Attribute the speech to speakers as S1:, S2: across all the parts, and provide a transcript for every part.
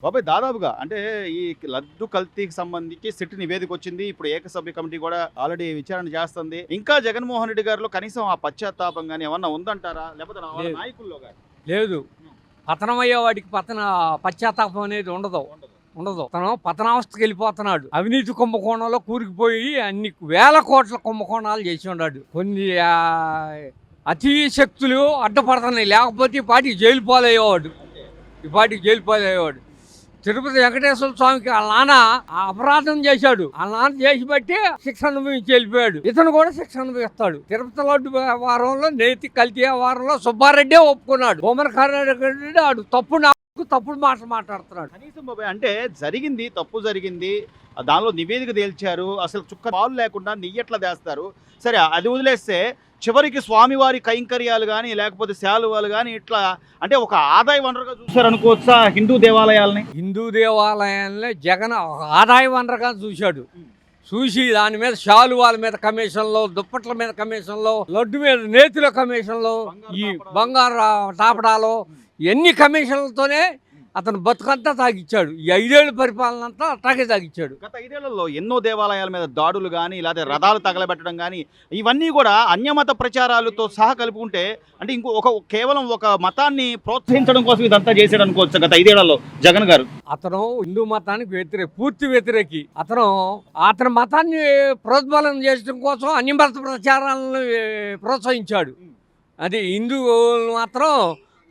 S1: బాబాయ్ దాదాపుగా అంటే ఈ లడ్డు కల్తీకి సంబంధించి సిట్ నివేదిక వచ్చింది. ఇప్పుడు ఏకసభ్య కమిటీ కూడా ఆల్రెడీ విచారణ చేస్తుంది. ఇంకా జగన్మోహన్ రెడ్డి గారిలో కనీసం ఆ పశ్చాత్తాపం గాని ఏమన్నా ఉందంటారా? లేకపోతే వాళ్ళ
S2: లేదు
S1: నాయకుల్లో గాని?
S2: లేదు పతనమయ్యే వాడికి పశ్చాత్తాపం అనేది ఉండదు.
S1: ఉండదు.
S2: ఉండదు. తను పతనావస్థకి వెళ్ళిపోతున్నాడు. అవినీతి కుంభకోణంలో కూరుకుపోయి అన్ని వేల కోట్ల కుంభకోణాలు చేసి ఉన్నాడు. కొన్ని అతి శక్తులు అడ్డపడుతున్నాయి. లేకపోతే ఈ పాటికి జైలు పాలయ్యేవాడు. తిరుపతి వెంకటేశ్వర స్వామికి వాళ్ళ నాన్న ఆ అపరాధం చేశాడు. వాళ్ళ నాన్న చేసి బట్టి శిక్ష అనుభవించి వెళ్ళిపోయాడు. ఇతను కూడా శిక్ష అనుభవిస్తాడు. తిరుపతి లడ్డు వ్యవహారంలో నేతి కల్తీ వ్యవహారంలో సుబ్బారెడ్డే ఒప్పుకున్నాడు. బొమ్మన కర్ణాటక ఆడు తప్పుడు మాటలు మాట్లాడుతున్నాడు.
S1: కనీసం బాబాయ్ అంటే జరిగింది, తప్పు జరిగింది. దానిలో నివేదిక తేల్చారు. అసలు చుక్క పాలు లేకుండా నెయ్యి ఎట్లా చేస్తారు? సరే అది వదిలేస్తే చివరికి స్వామివారి కైంకర్యాలు కానీ లేకపోతే శాలువాలు కానీ ఇట్లా అంటే ఒక ఆదాయ వనరుగా చూసారు అనుకోవచ్చా హిందూ దేవాలయాల్ని జగన్ ఒక ఆదాయ వనరుగా చూశాడు.
S2: చూసి దాని మీద శాలువాల మీద కమిషన్లో, దుప్పట్ల మీద కమిషన్లో, లడ్డు మీద నేతిలో కమిషన్లో, ఈ బంగారు తాపడాలో ఎన్ని కమిషన్లతోనే అతను బతుకంతా తాగిచ్చాడు. ఈ 5 ఏళ్ళ పరిపాలన అంతా అట్టాగే తాగిచ్చాడు.
S1: గత 5 ఏళ్లలో ఎన్నో దేవాలయాల మీద దాడులు కానీ లేదా రథాలు తగలబెట్టడం కానీ ఇవన్నీ కూడా అన్యమత ప్రచారాలతో సహా కలుపుకుంటే అంటే కేవలం ఒక మతాన్ని ప్రోత్సహించడం కోసం ఇదంతా చేశాడు అనుకోవచ్చు గత 5 ఏళ్లలో జగన్ గారు.
S2: అతను హిందూ మతానికి పూర్తి వ్యతిరేకి. అతని మతాన్ని ప్రోద్బలం చేయడం కోసం అన్యమత ప్రచారాలను ప్రోత్సహించాడు. అది హిందువులు మాత్రం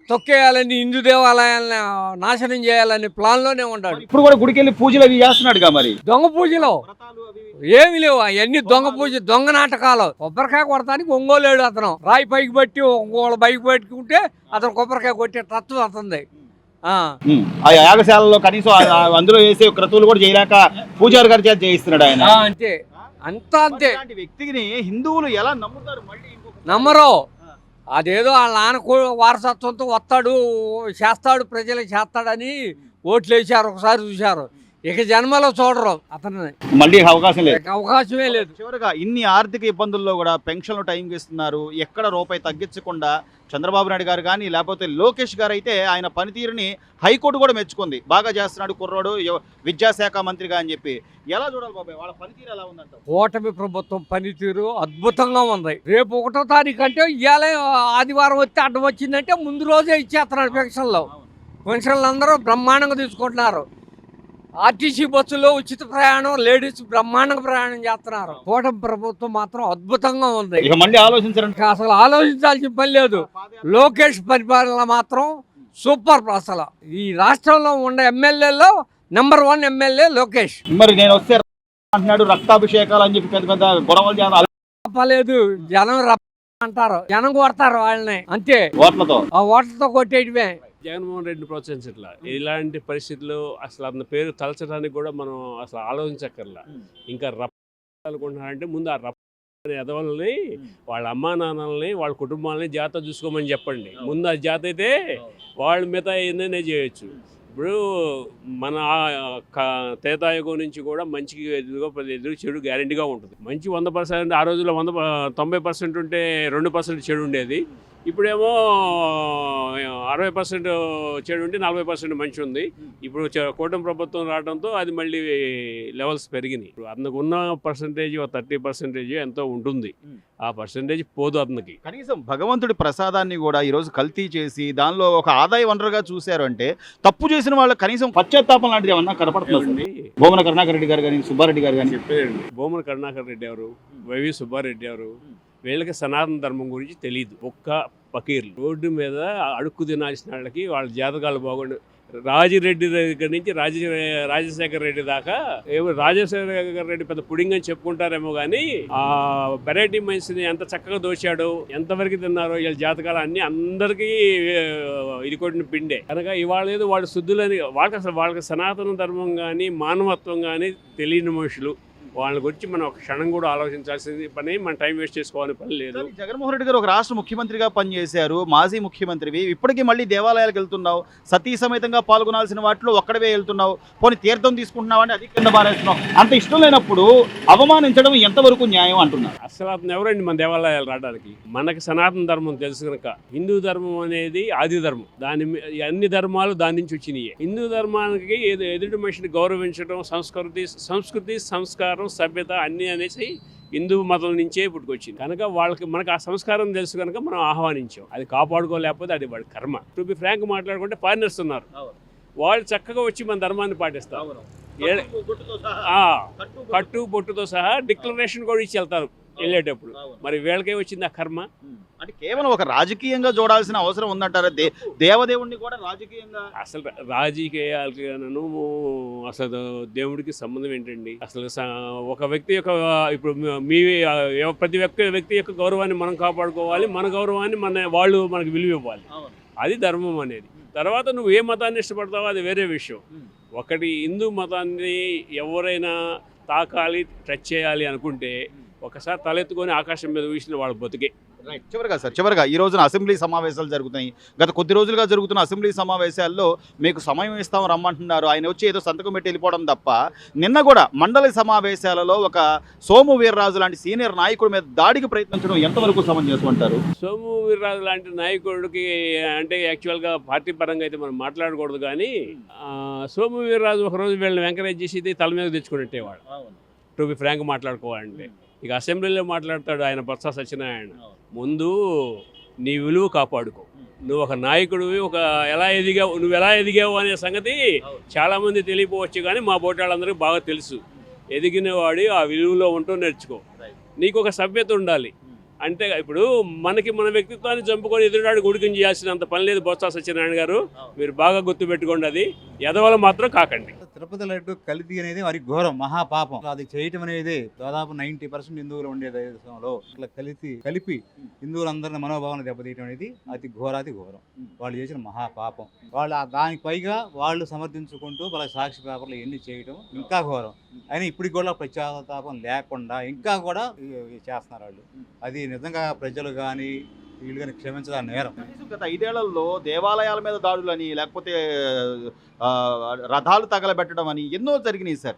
S2: తొక్కేయాలని, హిందూ దేవాలయాలను నాశనం చేయాలని ప్లాన్లోనే ఉన్నాడు.
S1: ఇప్పుడు కూడా గుడికెళ్ళి పూజలు అవి చేస్తున్నాడుగా. మరి
S2: దొంగ పూజలు ఏమి లేవు. అవన్నీ దొంగ పూజ, దొంగ నాటకాలు. కొబ్బరికాయ కొడతానికి ఒంగోలేడు అతను. రాయి పైకి బట్టి ఒంగోలు బైక్ పెట్టుకుంటే అతను కొబ్బరికాయ కొట్టే తత్వం అతనిది.
S1: ఆ యాగశాలలో కనీసం అందులో వేసే క్రతువులు కూడా చేయలేక పూజారి గారి చేత చేయిస్తున్నాడు ఆయన.
S2: అంతే అంతే.
S1: వ్యక్తిని హిందువులు ఎలా నమ్ముతారు? మళ్ళీ
S2: నమ్మరు. అదేదో వాళ్ళ నాన్న వారసత్వంతో వస్తాడు, చేస్తాడు, ప్రజలకు చేస్తాడని ఓట్లు వేసారు, ఒకసారి చూశారు. ఇక జన్మలో చూడరు అతను.
S1: మళ్ళీ అవకాశమే
S2: లేదు.
S1: చివరిగా ఇన్ని ఆర్థిక ఇబ్బందుల్లో కూడా పెన్షన్లు టైంకి ఇస్తున్నారు. ఎక్కడ రూపాయి తగ్గించకుండా చంద్రబాబు నాయుడు గారు కానీ లేకపోతే లోకేష్ గారు అయితే ఆయన పనితీరుని హైకోర్టు కూడా మెచ్చుకుంది. బాగా చేస్తున్నాడు కుర్రోడు, విద్యాశాఖ మంత్రిగా అని చెప్పి. ఎలా చూడాలి బాబాయ్ వాళ్ళ పనితీరు ఎలా ఉందంట?
S2: కూటమి ప్రభుత్వం పనితీరు అద్భుతంగా ఉంది. రేపు 1వ తారీఖు అంటే ఇవాళ ఆదివారం వస్తే అడ్డం వచ్చిందంటే ముందు రోజే ఇచ్చేస్తున్నాడు పెన్షన్లు అందరూ బ్రహ్మాండంగా తీసుకుంటున్నారు. ఆర్టీసీ బస్సులో ఉచిత ప్రయాణం, లేడీస్ బ్రహ్మాండంగా ప్రయాణం చేస్తున్నారు. కూటమి ప్రభుత్వం మాత్రం అద్భుతంగా ఉంది. అసలు ఆలోచించాల్సిన పని లేదు. లోకేష్ పరిపాలన మాత్రం సూపర్. అసలు ఈ రాష్ట్రంలో ఉన్న ఎమ్మెల్యేలో నెంబర్ 1 ఎమ్మెల్యే లోకేష్.
S1: మరి నేను వస్తే అంటున్నాడు రక్తాభిషేకాలు అని చెప్పి పెద్ద పెద్ద గొడవలు
S2: చెప్పలేదు. జనం అంటారు, జనం కొడతారు వాళ్ళని అంతే. ఓట్లతో కొట్టేయడమే.
S3: జగన్మోహన్ రెడ్డిని ప్రోత్సహించట్లా. ఇలాంటి పరిస్థితుల్లో అసలు అతని పేరు తలచడానికి కూడా మనం అసలు ఆలోచించక్కర్లా. ఇంకా అనుకుంటున్నారంటే ముందు ఆ ఎదవల్ని, వాళ్ళ అమ్మా నాన్నల్ని, వాళ్ళ కుటుంబాలని జాగ్రత్త చూసుకోమని చెప్పండి. ముందు ఆ జాగ్రత్త అయితే వాళ్ళ మీద ఏందనే చేయొచ్చు. ఇప్పుడు మన త్రేతాయుగం నుంచి కూడా మంచికి ఎదురు చెడు గ్యారెంటీగా ఉంటుంది. మంచి 100%, ఆ రోజుల్లో 90% ఉంటే 2% చెడు ఉండేది. ఇప్పుడేమో 60% చెడు ఉంటే 40% మంచి ఉంది. ఇప్పుడు కూటమి ప్రభుత్వం రావడంతో అది మళ్ళీ లెవెల్స్ పెరిగినాయి. అందుకు ఉన్న పర్సంటేజ్ 30% ఎంతో ఉంటుంది. ఆ పర్సంటేజ్ పోదు అతనికి.
S1: కనీసం భగవంతుడి ప్రసాదాన్ని కూడా ఈరోజు కల్తీ చేసి దానిలో ఒక ఆదాయ వనరుగా చూశారు అంటే తప్పు చేసిన వాళ్ళకి కనీసం పశ్చాత్తాపం లాంటిది ఏమన్నా కనపడుతుంది? బొమ్మన కరుణాకర్ రెడ్డి గారు కానీ, సుబ్బారెడ్డి గారు కానీ
S3: చెప్పేయండి. బొమ్మన కరుణాకర్ రెడ్డి ఎవరు, వైవి సుబ్బారెడ్డి ఎవరు? వీళ్ళకి సనాతన ధర్మం గురించి తెలియదు. ఒక్క పకీర్లు రోడ్డు మీద అడుక్కు తినాల్సిన వాళ్ళకి వాళ్ళ జాతకాలు బాగుండు. రాజిరెడ్డి దగ్గర నుంచి రాజశేఖర రెడ్డి దాకా రాజశేఖర రెడ్డి పెద్ద పుడింగ్ అని చెప్పుకుంటారేమో కానీ ఆ వెరైటీ మైన్స్ని ఎంత చక్కగా దోచాడో, ఎంతవరకు తిన్నారో వీళ్ళ జాతకాలు అన్నీ అందరికీ ఇది కొట్టిన పిండే కనుక ఇవాళ ఏదో వాళ్ళు శుద్ధులని వాళ్ళకి అసలు వాళ్ళకి సనాతన ధర్మం కానీ మానవత్వం కానీ తెలియని మనుషులు. వాళ్ళ గురించి మనం ఒక క్షణం కూడా ఆలోచించాల్సింది పని, మన టైం వేస్ట్ చేసుకోవాలని పని లేదు.
S1: జగన్మోహన్ రెడ్డి గారు ఒక రాష్ట్ర ముఖ్యమంత్రిగా పనిచేశారు, మాజీ ముఖ్యమంత్రివి. ఇప్పటికీ మళ్ళీ దేవాలయాలకు వెళ్తున్నావు, సతీ సమేతంగా పాల్గొనాల్సిన వాటిలో ఒక్కడవే వెళ్తున్నావు, పోనీ తీర్థం తీసుకుంటున్నావు అని అది కింద బారేస్తున్నావు. అంత ఇష్టం లేనప్పుడు అవమానించడం ఎంతవరకు న్యాయం అంటున్నారు.
S3: అసలు అతను ఎవరండి మన దేవాలయాలు రావడానికి? మనకి సనాతన ధర్మం తెలుసు కనుక. హిందూ ధర్మం అనేది ఆది ధర్మం, అన్ని ధర్మాలు దాని నుంచి వచ్చినాయి. హిందూ ధర్మానికి ఎదుటి మనిషిని గౌరవించడం, సంస్కృతి సంస్కారం సభ్యత అన్నీ అనేసి హిందూ మతం నుంచే పుట్టుకొచ్చింది కనుక మనకు ఆ సంస్కారం తెలుసు కనుక మనం ఆహ్వానించాం. అది కాపాడుకోలేకపోతే అది వాడి కర్మ. టు బి ఫ్రాంక్ మాట్లాడుకుంటే ఫారినర్స్ ఉన్నారు, వాళ్ళు చక్కగా వచ్చి మన ధర్మాన్ని పాటిస్తారు. కట్టు బొట్టుతో సహా డిక్లరేషన్ కూడా ఇచ్చి వెళ్తారు వెళ్ళేటప్పుడు. మరి వీళ్ళకే వచ్చింది ఆ కర్మ.
S1: అంటే కేవలం ఒక రాజకీయంగా చూడాల్సిన అవసరం ఉందంటారా? దేవదేవుడిని కూడా రాజకీయంగా?
S3: అసలు రాజకీయాలను అసలు దేవుడికి సంబంధం ఏంటండి? అసలు ఒక వ్యక్తి యొక్క ఇప్పుడు ప్రతి వ్యక్తి యొక్క గౌరవాన్ని మనం కాపాడుకోవాలి, మన గౌరవాన్ని వాళ్ళు మనకు విలువ ఇవ్వాలి. అది ధర్మం అనేది. తర్వాత నువ్వు ఏ మతాన్ని ఇష్టపడతావో అది వేరే విషయం. ఒకటి హిందూ మతాన్ని ఎవరైనా తాకాలి, టచ్ చేయాలి అనుకుంటే ఒకసారి తలెత్తుకొని ఆకాశం మీద ఊసిన వాడు బతికే.
S1: చివరిగా ఈ రోజున అసెంబ్లీ సమావేశాలు జరుగుతున్నాయి. గత కొద్ది రోజులుగా జరుగుతున్న అసెంబ్లీ సమావేశాల్లో మీకు సమయం ఇస్తాం రమ్మంటున్నారు, ఆయన వచ్చి ఏదో సంతకం పెట్టి వెళ్ళిపోవడం తప్ప, నిన్న కూడా మండలి సమావేశాలలో ఒక సోము వీర్రాజు లాంటి సీనియర్ నాయకుడి మీద దాడికి ప్రయత్నించడం ఎంతవరకు సమంజసం అంటారు?
S3: సోము వీర్రాజు లాంటి నాయకుడికి అంటే యాక్చువల్గా పార్టీ పరంగా అయితే మనం మాట్లాడకూడదు, కానీ సోము వీర్రాజు ఒకరోజు వీళ్ళని ఎంకరేజ్ చేసి తల మీద తెచ్చుకునేవాడు. టు బి ఫ్రాంక్ మాట్లాడుకోవాలంటే ఇక అసెంబ్లీలో మాట్లాడతాడు ఆయన బొత్స సత్యనారాయణ. ముందు నీ విలువ కాపాడుకో. నువ్వు ఒక నాయకుడివి, నువ్వు ఎలా ఎదిగావు అనే సంగతి చాలామంది తెలియపోవచ్చు, కానీ మా బోటాళ్ళందరికీ బాగా తెలుసు. ఎదిగినవాడు ఆ విలువలో ఉంటూ నేర్చుకో. నీకు ఒక సభ్యత ఉండాలి. అంటే ఇప్పుడు మన వ్యక్తిత్వాన్ని చంపుకొని ఎదురునాడు గుడికం చేయాల్సినంత పని లేదు బొత్స సత్యనారాయణ గారు. మీరు బాగా గుర్తుపెట్టుకోండి, అది ఎదవల మాత్రం కాకండి.
S4: తిరుపతి లడ్డు కల్తీ అనేది వారి ఘోరం, మహాపాపం. అది చేయటం అనేది దాదాపు 90% హిందువులు ఉండే దేశంలో ఇట్లా కలిపి హిందువులందరినీ మనోభావాన్ని దెబ్బతీయటం అనేది అతి ఘోరాతి ఘోరం. వాళ్ళు చేసిన మహాపాపం. వాళ్ళు దానికి పైగా వాళ్ళు సమర్థించుకుంటూ వాళ్ళ సాక్షి పేపర్లు ఎన్ని చేయటం ఇంకా ఘోరం. అయినా ఇప్పటికి కూడా పశ్చాత్తాపం లేకుండా ఇంకా కూడా చేస్తున్నారు వాళ్ళు. అది నిజంగా ప్రజలు కానీ వీళ్ళు కానీ క్షమించడం నేరం.
S1: గత 5 ఏళ్లలో దేవాలయాల మీద దాడులని, లేకపోతే రథాలు తగలబెట్టడం అని ఎన్నో జరిగినాయి సార్.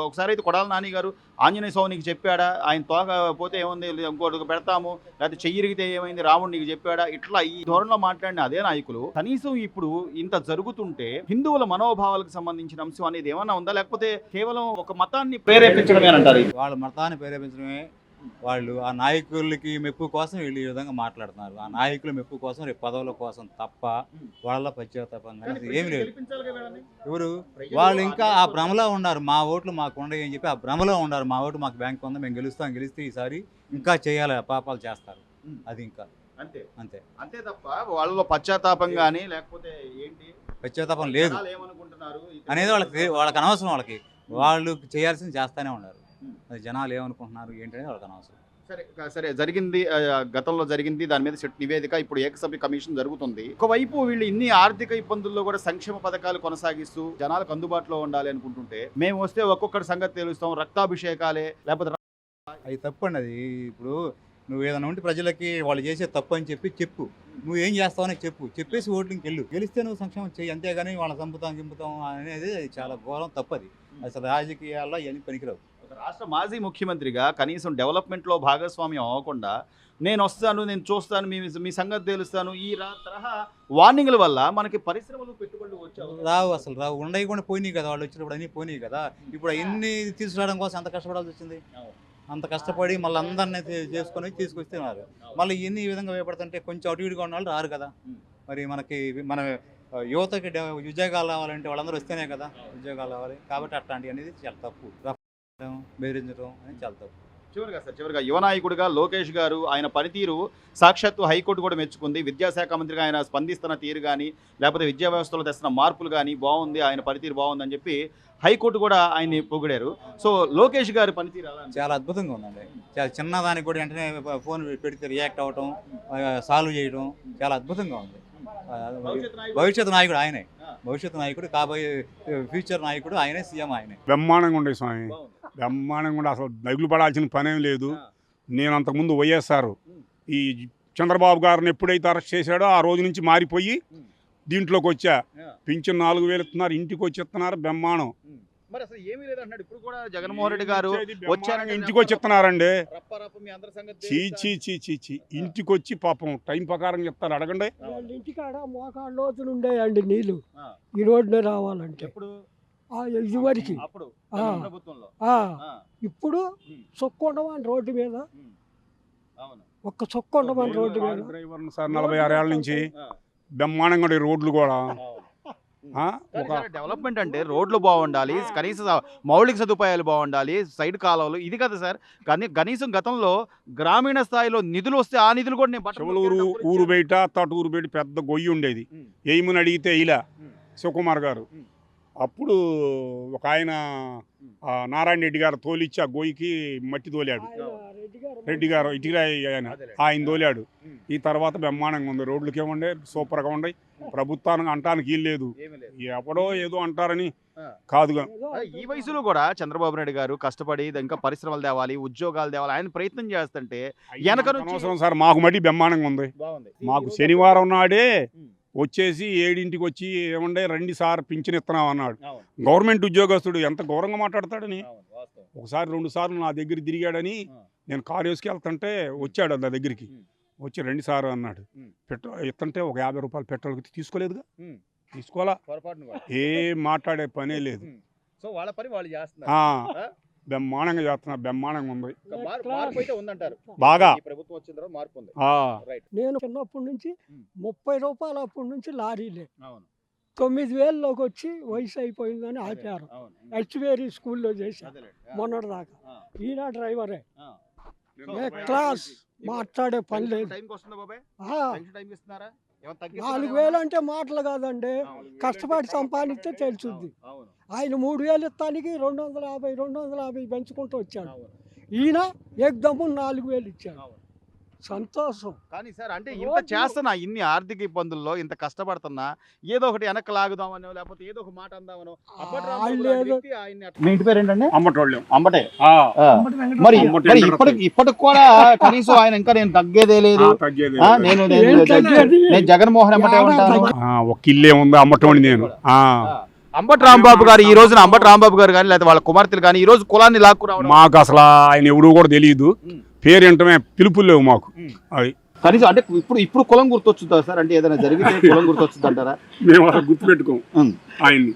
S1: ఒకసారి అయితే కొడాల నాని గారు ఆంజనేయ స్వామికి చెప్పాడా, ఆయన తోకపోతే ఏముంది ఇంకోటి పెడతాము, లేకపోతే చెయ్యిరిగితే ఏమైంది రాముడు నీకు చెప్పాడా, ఇట్లా ఈ ధోరణిలో మాట్లాడిన అదే నాయకులు కనీసం ఇప్పుడు ఇంత జరుగుతుంటే హిందువుల మనోభావాలకు సంబంధించిన అంశం అనేది ఏమన్నా ఉందా, లేకపోతే కేవలం ఒక మతాన్ని ప్రేరేపించడమే అంటారు?
S4: వాళ్ళ మతాన్ని ప్రేరేపించడమే. వాళ్ళు ఆ నాయకులకి మెప్పు కోసం వీళ్ళు ఈ విధంగా మాట్లాడుతున్నారు. ఆ నాయకుల మెప్పు కోసం, రేపు పదవుల కోసం తప్ప వాళ్ళ పశ్చాత్తాపం ఏమి లేదు. ఎవరు వాళ్ళు ఇంకా ఆ భ్రమలో ఉన్నారు. మా ఓట్లు మాకు ఉండవు అని చెప్పి ఆ భ్రమలో ఉన్నారు. మా ఓటు మాకు బ్యాంక్ ఉందా, మేము గెలిస్తే ఈసారి ఇంకా చేయాలి, పాపాలు చేస్తారు. అది ఇంకా
S1: అంతే తప్ప వాళ్ళలో పశ్చాత్తాపం కానీ లేకపోతే ఏంటి
S4: పశ్చాత్తాపం లేదు అనేది వాళ్ళకి అనవసరం. వాళ్ళు చేయాల్సింది చేస్తూనే ఉన్నారు. అది జనాలు ఏమనుకుంటున్నారు ఏంటనేది వాళ్ళకి అనవసరం.
S1: సరే జరిగింది, గతంలో జరిగింది, దాని మీద సెట్ నివేదిక, ఇప్పుడు ఏకసభ్య కమిషన్ జరుగుతుంది. ఒకవైపు వీళ్ళు ఇన్ని ఆర్థిక ఇబ్బందుల్లో కూడా సంక్షేమ పథకాలు కొనసాగిస్తూ జనాలకు అందుబాటులో ఉండాలి అనుకుంటుంటే, మేము వస్తే ఒక్కొక్కటి సంగతి తెలుస్తాం, రక్తాభిషేకాలే లేకపోతే
S4: అది తప్పండి. అది ఇప్పుడు నువ్వు ఏదైనా ఉంటే ప్రజలకి వాళ్ళు చేసే తప్పు అని చెప్పు. నువ్వు ఏం చేస్తావని చెప్పేసి ఓటింగ్కి వెళ్ళు, గెలిస్తే నువ్వు సంక్షేమం చెయ్యి. అంతేగాని వాళ్ళని చంపుతాం అనేది చాలా ఘోరం, తప్పది. అసలు రాజకీయాల్లో ఇవన్నీ పనికిరావు.
S1: రాష్ట్ర మాజీ ముఖ్యమంత్రిగా కనీసం డెవలప్మెంట్లో భాగస్వామ్యం అవ్వకుండా, నేను వస్తాను, నేను చూస్తాను, మీ సంగతి తెలుస్తాను, ఈ తరహా వార్నింగ్ల వల్ల మనకి పరిశ్రమలు పెట్టుబడులు
S4: రావు. అసలు రావు, ఉండయి కూడా పోయినాయి కదా. వాళ్ళు వచ్చినప్పుడు అన్నీ పోయినాయి కదా. ఇప్పుడు అన్ని తీసుకురావడం కోసం ఎంత కష్టపడాల్సి వచ్చింది. అంత కష్టపడి మళ్ళీ అందరినీ తీసుకొస్తున్నారు. మళ్ళీ ఇన్ని ఈ విధంగా వేపడుతుంటే కొంచెం అటు ఇటుగా ఉన్న వాళ్ళు రారు కదా. మరి మన యువతకి ఉద్యోగాలు రావాలంటే వాళ్ళందరూ వస్తేనే కదా ఉద్యోగాలు రావాలి. కాబట్టి అట్లాంటివి అనేది చాలా తప్పు. బెదిరించడం అనేది చాలా తప్పు.
S1: చివరిగా యువ నాయకుడిగా లోకేష్ గారు, ఆయన పనితీరు సాక్షాత్తు హైకోర్టు కూడా మెచ్చుకుంది. విద్యాశాఖ మంత్రిగా ఆయన స్పందిస్తున్న తీరు కానీ, లేకపోతే విద్యా వ్యవస్థలో తెస్తున్న మార్పులు కానీ బాగుంది, ఆయన పనితీరు బాగుందని చెప్పి హైకోర్టు కూడా ఆయన్ని పొగిడారు. సో లోకేష్ గారి పనితీరు
S4: చాలా అద్భుతంగా ఉందండి. చాలా చిన్నదానికి కూడా వెంటనే ఫోన్ పెడితే రియాక్ట్ అవ్వటం, సాల్వ్ చేయడం చాలా అద్భుతంగా ఉంది. భవిష్యత్తు నాయకుడు ఆయనే. భవిష్యత్తు నాయకుడు, కాబోయే ఫ్యూచర్ నాయకుడు ఆయనే, సీఎం ఆయనే.
S5: బ్రహ్మాండంగా ఉండే స్వామి. బ్రహ్మాండంగా కూడా అసలు నగులు పడాల్సిన పనేం లేదు. నేను అంతకుముందు వైఎస్ఆర్ ఈ చంద్రబాబు గారిని ఎప్పుడైతే అరెస్ట్ చేశాడో ఆ రోజు నుంచి మారిపోయి దీంట్లోకి వచ్చా. పింఛన్ 4,000 ఇస్తున్నారు, ఇంటికి వచ్చి ఇస్తున్నారు, బ్రహ్మాండం.
S1: మరి అసలు ఏమీ లేదంటున్నాడు ఇప్పుడు కూడా జగన్మోహన్ రెడ్డి గారు.
S5: వచ్చారంగా ఇంటికి వచ్చి ఇస్తున్నారండి.
S1: మీ అందరి సంగతి
S5: చీ
S1: తెలుసా?
S5: చీ చీ చీ చీ ఇంటికి వచ్చి పాపం టైం ప్రకారం చెప్తారు, అడగండి.
S6: వాళ్ళ ఇంటికాడ మోకాళ్ళ లోతులు ఉండేయండి నీళ్లు
S1: ఆ.
S6: ఈ రోడ్డు రావాలంటే
S1: ఎప్పుడు
S6: ఇదివరకు
S1: అప్పుడు
S6: ఆ.
S1: జగన్ ప్రభుత్వంలో
S6: ఆ,
S1: ఆ,
S6: ఇప్పుడు చొక్క ఉండమని రోడ్డు మీద
S1: అవును.
S6: ఒక్క చొక్క ఉండమని రోడ్డు మీద
S5: డ్రైవర్ని సార్ 46 ఏళ్ళ నుంచి
S1: ఆ,
S5: బ్రహ్మాండంగా ఉండే రోడ్లు కూడా.
S1: అవును.
S5: ఆ,
S1: కానీ
S5: ఒక
S1: సార్ డెవలప్మెంట్ అంటే రోడ్లు బాగుండాలి, కనీస మౌలిక సదుపాయాలు బాగుండాలి, సైడ్ కాలువలు, ఇది కదా సార్. కానీ కనీసం గతంలో గ్రామీణ స్థాయిలో నిధులు వస్తే ఆ నిధులు కూడా నేను బట్టలు
S5: చెవలూరు
S1: కొనుక్కొని
S5: ఊరు
S1: డబ్బులు
S5: బయట తటూరు బయట పెద్ద గొయ్యి ఉండేది.
S1: ఉమ్.
S5: ఏమని అడిగితే ఇలా
S1: ఉమ్.
S5: శివకుమార్ గారు
S1: ఉమ్.
S5: అప్పుడు ఒక ఆయన ఆ నారాయణ రెడ్డి గారు తోలిచ్చి ఆ గొయ్యికి మట్టి తోలాడు. రెడ్డి గారు ఇటుగా ఆయన ఆయన తోలాడు.
S1: ఉమ్.
S5: ఈ తర్వాత బ్రహ్మాండంగా ఉంది. రోడ్లకి ఏముండే సూపర్గా ఉన్నాయి. ప్రభుత్వానికి అంటానికి వీలు లేదు.
S1: ఏమీ లేదు.
S5: ఎప్పుడో ఏదో అంటారని
S1: ఆ.
S5: కాదుగా.
S1: ఈ వయసులో కూడా చంద్రబాబు నాయుడు గారు కష్టపడి ఇంకా పరిశ్రమలు తేవాలి, ఉద్యోగాలు తేవాలి, ఆయన ప్రయత్నం చేస్తుంటే వెనక నుంచి
S5: అవసరం సార్, మాకు మట్టి బ్రహ్మాండంగా ఉంది.
S1: బాగుంది.
S5: మాకు శనివారం నాడే
S1: ఉమ్.
S5: వచ్చేసి 7ంటికి వచ్చి ఏమండే రండి సార్ పింఛన్ ఇస్తున్నాం అన్నాడు.
S1: అవును.
S5: గవర్నమెంట్ ఉద్యోగస్తుడు ఎంత గౌరవంగా మాట్లాడతాడని.
S1: అవును, వాస్తవం.
S5: ఒకసారి 2 సార్లు నా దగ్గర తిరిగాడని
S1: ఆ.
S5: నేను కారు వేసుకెళ్తుంటే వచ్చాడు నా దగ్గరికి.
S1: ఉమ్.
S5: వచ్చి 2 సార్ అన్నాడు.
S1: ఉమ్.
S5: పెట్రోల్ ఇస్తుంటే ఒక 50 రూపాయలు పెట్రోల్కి తీసుకోలేదుగా.
S1: ఉమ్.
S5: తీసుకోవాలా,
S1: పొరపాటున కూడా.
S5: ఏం మాట్లాడే పనే లేదు.
S1: ఉమ్. సో వాళ్ళ పని వాళ్ళు చేస్తున్నారు.
S5: ఆ,
S1: ఆ?
S5: బ్రహ్మాండంగా చేస్తున్నా, బ్రహ్మాండంగా ఉంది
S1: ఇంకా మార్పు అయితే ఉందంటారు.
S5: బాగా.
S1: ఈ ప్రభుత్వం వచ్చిన తర్వాత మార్పు ఉంది.
S5: ఆ,
S1: రైట్.
S6: నేను చిన్నప్పటి నుంచి 30 రూపాయలు అప్పటి నుంచి లారీలే
S1: అవును.
S6: 9,000లోకి వచ్చి వయసు అయిపోయిందని ఆపారు.
S1: అవును.
S6: హెచ్వేరి స్కూల్లో చేశాను
S1: అదేలే. ఆ.
S6: మొన్నటిదాకా.
S1: ఆ.
S6: ఈయన డ్రైవరే,
S1: ఆ.
S6: ఏ క్లాస్, మాట్లాడే పని లేదు.
S1: టైంకి వస్తుందా బాబాయ్?
S6: ఆ,
S1: పెన్షన్ టైంకి ఇస్తున్నారా? ఏమైనా తగ్గిస్తున్నారా?
S6: 4,000 అంటే మాటలు కాదండి,
S1: అవును.
S6: కష్టపడి సంపాదిస్తే తెలుసుద్ది.
S1: అవును.
S6: ఆయన 3,000 ఇస్తానికి 250 పెంచుకుంటూ వచ్చాడు.
S1: అవును.
S6: ఈయన ఏకదమ్ము 4,000 ఇచ్చాడు.
S1: అవును.
S6: సంతోషం.
S1: కానీ సార్ అంటే ఇంత చేస్తున్నా, ఇన్ని ఆర్థిక ఇబ్బందుల్లో ఇంత కష్టపడుతున్నా, ఏదో ఒకటి వెనక్కి లాగుదామనో లేకపోతే ఏదో ఒక మాట అందామనో అప్పటి రాంబాబు లాంటి వ్యక్తి ఆయన్ని అట్లా- మీ ఇంటి పేరు ఏంటండి?
S5: అమ్మటోళ్ళం.
S1: అంబటే.
S5: ఆ,
S1: మరి
S5: అమ్మటే
S1: మరి
S5: వెంకటరత్నం.
S1: ఇప్పటికి కూడా కనీసం ఆయన ఇంకా నేను తగ్గేదే లేదు,
S5: తగ్గేది
S1: ఆ, నేను జగన్మోహన్ అమ్మటే ఉంటాను.
S5: ఒక ఇల్లే ఉంది అమ్మటోని నేను. ఆ,
S1: అంబటి రాంబాబు గారు ఈ రోజున అంబటి రాంబాబు గారు కానీ లేకపోతే వాళ్ళ కుమార్తెలు కానీ ఈ రోజు కులాన్ని లాక్కురావడం
S5: మాకు అసలు ఆయన ఎవరు కూడా తెలియదు. పేరు ఏంటమే పిలుపులు లేవు మాకు. అది
S1: కనీసం అంటే ఇప్పుడు కులం గుర్తొచ్చుతా సార్? అంటే ఏదైనా జరిగితే కులం గుర్తొచ్చుద్ది అంటారా?
S5: మేము అసలు గుర్తుపెట్టుకోం ఆయన్ని.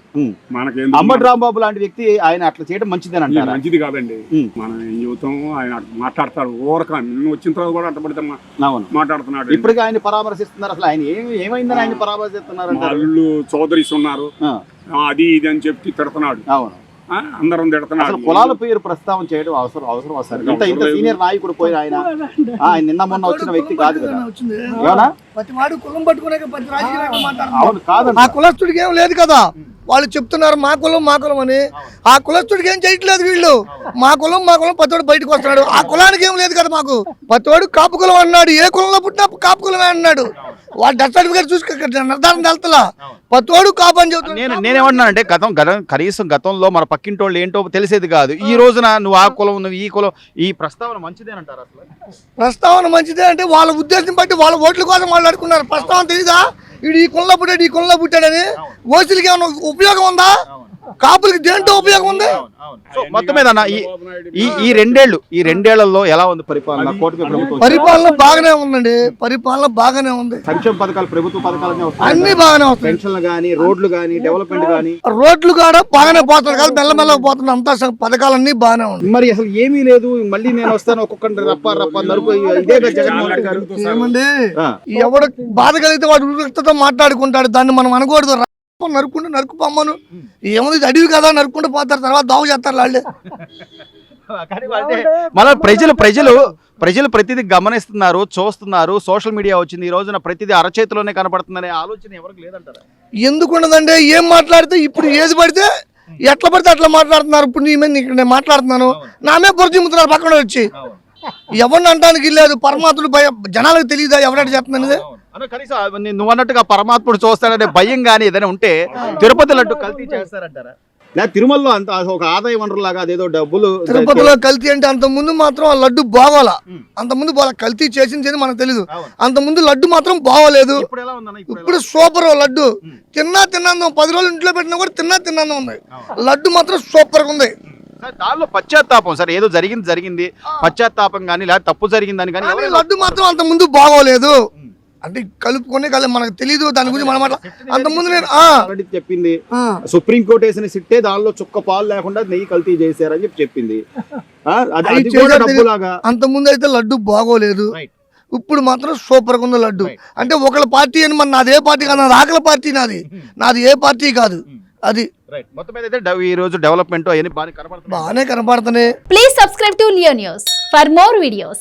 S5: మనకేం
S1: అంబటి రాంబాబు లాంటి వ్యక్తి ఆయన అట్లా చేయడం మంచిదని అంటారా?
S5: మంచిది కాదండి.
S1: ఉమ్.
S5: మనం ఏం చెబుతాం, ఆయన అట్లా మాట్లాడతాడు ఓరక. నిన్ను వచ్చిన తర్వాత కూడా అట్టబడితే
S1: అవును.
S5: మాట్లాడుతున్నాడు.
S1: ఇప్పటికీ ఆయన పరామర్శిస్తున్నారు. అసలు ఆయన ఏమైందని ఆయన పరామర్శిస్తున్నారు అంటారు?
S5: వాళ్ళు చౌదరీస్ ఉన్నారు,
S1: ఆ,
S5: అది ఇది అని చెప్పి తిడుతున్నాడు.
S1: అవును.
S5: అందరం
S1: అసలు
S5: తిడుతున్నాడు.
S1: కులాల పేరు ప్రస్తావన చేయడం అవసరం సార్? ఇంత సీనియర్ నాయకుడు పోయి ఆయన నిన్న మొన్న వచ్చిన వ్యక్తి కాదు కదా. ఏమన్నా?
S7: ప్రతి వాడు కులం పట్టుకునే ప్రతి రాజకీయ నాయకుడు మాట్లాడుతున్నాడు.
S1: అవును కాదు.
S7: ఆ కులస్తుడికి ఏం లేదు కదా. వాళ్ళు చెప్తున్నారు మా కులం అని. ఆ కులస్తుడికి ఏం చేయట్లేదు వీళ్ళు. మా కులం పతోడు బయటకు వస్తున్నాడు. ఆ కులానికి ఏం లేదు కదా మాకు. పతోడు కాపు కులం అన్నాడు. ఏ కులంలో పుట్టినా కాపు కులమే అన్నాడు. వాడు డెత్ సర్టిఫికేట్ చూసి నిర్ధారణ తెలుతలా. పతోడు కాపు అని చెప్తున్నాడు.
S1: నేనేమన్నానంటే కనీసం గతంలో మన పక్కింటోళ్ళు ఏంటో తెలిసేది కాదు. ఈ రోజున నువ్వు ఆ కులం, నువ్వు ఈ కులం, ఈ ప్రస్తావన మంచిదేనంటారు అసలు?
S7: ప్రస్తావన మంచిదే అంటే వాళ్ళ ఉద్దేశం బట్టి వాళ్ళ ఓట్ల కోసం వాళ్ళు అడుకున్నారు. ప్రస్తావన తెలీదా? వీడు ఈ కులంలో పుట్టాడు, ఈ కులంలో పుట్టాడని. ఓసీలకి ఏమైనా ఉపయోగం ఉందా? కాపులకి దేంట్లో ఉపయోగం ఉంది?
S1: సో మొత్తం మీద అన్న ఈ రెండేళ్లలో ఎలా ఉంది పరిపాలన? కూటమి ప్రభుత్వం
S7: పరిపాలన బాగానే ఉందండి. పరిపాలన బాగానే ఉంది.
S1: సంక్షేమ పథకాలు, ప్రభుత్వ పథకాలు
S7: అన్ని బాగానే వస్తాయి.
S1: పెన్షన్లు కానీ, రోడ్లు కానీ, డెవలప్మెంట్ కానీ.
S7: రోడ్లు కూడా బాగానే పోతారు కదా, మెల్లమెల్లగా పోతున్నారు. అంతా పథకాలన్నీ బాగానే ఉంది.
S1: మరి అసలు ఏమీ లేదు, మళ్ళీ నేను వస్తాను ఒక్కొక్కటి రప్ప నరుకు ఇదే జగన్మోహన్ రెడ్డి గారు.
S7: ఏమండి,
S1: ఆ.
S7: ఎవడు బాధ కలిగితే వాడు ఉరిక్తతో మాట్లాడుకుంటాడు. దాన్ని మనం అనకూడదు. నరుకుపమ్మను ఏముంది, అడివి కదా, నరుక్కుంటూ పోతారు. తర్వాత దావు చేస్తారు వాళ్ళే.
S1: మళ్ళీ ప్రజలు ప్రతిదీ గమనిస్తున్నారు, చూస్తున్నారు. సోషల్ మీడియా వచ్చింది, ఈ రోజున ప్రతిదీ అరచేతిలోనే కనపడుతుందనే ఆలోచన ఎవరికి లేదంటారా?
S7: ఎందుకున్నదంటే ఏం మాట్లాడితే ఇప్పుడు ఏది పడితే ఎట్లా పడితే అట్లా మాట్లాడుతున్నారు. ఇప్పుడు నీ మీద ఇక్కడ నేను మాట్లాడుతున్నాను, నామే పొరచిమ్ముతున్నారు పక్కన వచ్చి. ఎవరిని అంటానికి లేదు. పరమాత్ముడు జనాలకు తెలియదా ఎవరంటే చెప్తున్నది?
S1: కనీసం నువ్వు అన్నట్టుగా పరమాత్ముడు చూస్తాడనే భయం గానీ ఏదైనా ఉంటే తిరుపతి లడ్డు కల్తీ చేస్తారంటారా? లేదా తిరుమలలో అంత ఒక ఆదాయ వనరు లాగా అదేదో డబ్బులు
S7: తిరుపతిలో కల్తీ అంటే అంత ముందు మాత్రం ఆ లడ్డు బాగోలా,
S1: ఉమ్.
S7: అంత ముందు బాగా కల్తీ చేసింది మనకు తెలీదు.
S1: అవును.
S7: అంత ముందు లడ్డు మాత్రం బాగోలేదు.
S1: ఇప్పుడు ఎలా ఉందన్న?
S7: ఇప్పుడు సూపర్ లడ్డు.
S1: ఉమ్.
S7: తిన్నాను 10 రోజులు ఇంట్లో పెట్టినా కూడా తిన్నాను ఉంది.
S1: అవును.
S7: లడ్డు మాత్రం సూపర్ గా ఉంది.
S1: సార్, దానిలో పశ్చాత్తాపం సార్, ఏదో జరిగింది పశ్చాత్తాపం కానీ లేదా తప్పు జరిగిందని కానీ
S7: కానీ లడ్డు మాత్రం అంత ముందు బాగోలేదు. అంటే కలుపుకొని మనకు తెలీదు దాని గురించి మనం అంత ముందు నేను
S1: ఆల్రెడీ చెప్పింది. సుప్రీంకోర్టు వేసిన సిట్టే దానిలో చుక్క పాలు లేకుండా నెయ్యి కల్తీ చేశారని చెప్పింది. అది కూడా డబ్బులాగా.
S7: అంత ముందు అయితే లడ్డు బాగోలేదు.
S1: Right.
S7: ఇప్పుడు మాత్రం సూపర్ గా ఉంది లడ్డు. అంటే ఒకళ్ళ పార్టీ అని మన నాది ఏ పార్టీ కాదు, నాది ఆకలి పార్టీ, నాది ఏ పార్టీ కాదు. అది
S1: మొత్తం మీద అయితే ఈ రోజు డెవలప్మెంట్ అవన్నీ బాగా కనబడుతుంది.
S7: బాగానే కనపడుతున్నాయి.
S8: Please subscribe to Leo News for more videos.